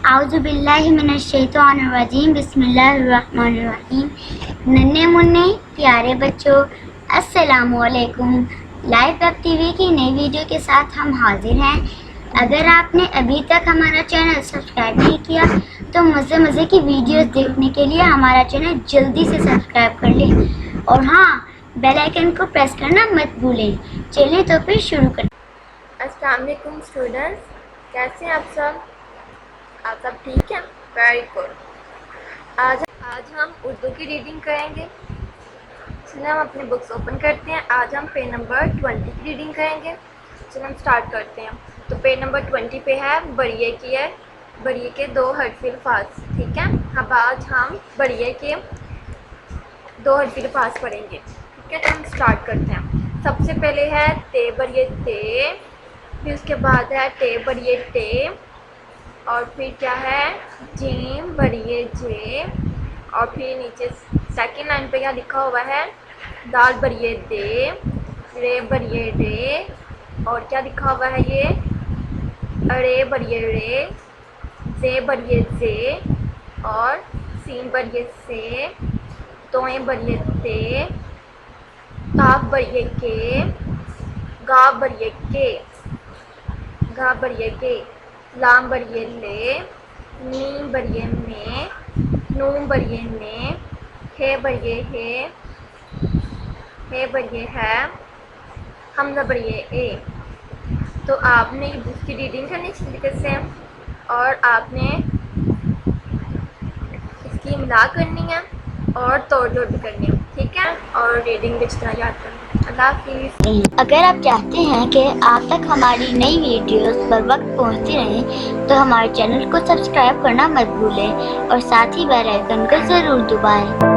आउज़ुबिल्लाहि मिनश्शैतानिर्रजीम बिस्मिल्लाहिर्रहमानिर्रहीम। नन्हे मुन्ने प्यारे बच्चों, अस्सलामु अलैकुम। लाइव वेब टीवी की नई वीडियो के साथ हम हाजिर हैं। अगर आपने अभी तक हमारा चैनल सब्सक्राइब नहीं किया तो मज़े की वीडियोस देखने के लिए हमारा चैनल जल्दी से सब्सक्राइब कर लें और हाँ, बेल आइकन को प्रेस करना मत भूलें। चलिए तो फिर शुरू करें। अस्सलाम वालेकुम स्टूडेंट्स, कैसे हैं आप सब? आप सब ठीक हैं? Very good. आज हम उर्दू की रीडिंग करेंगे। चलिए हम अपनी बुक्स ओपन करते हैं। आज हम पेज नंबर 20 की रीडिंग करेंगे। चलिए हम स्टार्ट करते हैं। तो पेज नंबर 20 पे है बरिए की है, बरिए के दो हर्फी अल्फाज। ठीक है, अब आज हम बरिए के दो हर्फी अल्फाज पढ़ेंगे। ठीक है, तो हम स्टार्ट करते हैं। सबसे पहले है ते बरिए ते, फिर उसके बाद है टे बरिए टे, और फिर क्या है जीम बरिए जे, और फिर नीचे सेकंड लाइन पे क्या लिखा हुआ है दाल बरिए दे, रे बरिए रे, और क्या लिखा हुआ है ये अरे बरिए रे, जे बरिए जे, और सीन बरिए से, तोए बरिए ते, काफ बरिए के, गा बरिए के, गा बरिए के, लाम बरिए ले, नीम बरिए में, नूम बरिए ने, हे बरिए हे बरिए है, हमजा बरिए ए। तो आपने इसकी रीडिंग करनी इस तरीके से और आपने इसकी इमला करनी है और तोड़ जोड़ भी करनी है। ठीक है, और रीडिंग भी इतना याद करनी। अल्लाह हाफिज़। अगर आप चाहते हैं कि आप तक हमारी नई वीडियोस पर वक्त पहुंचती रहें तो हमारे चैनल को सब्सक्राइब करना मत भूलें और साथ ही बेल आइकन को ज़रूर दबाएं।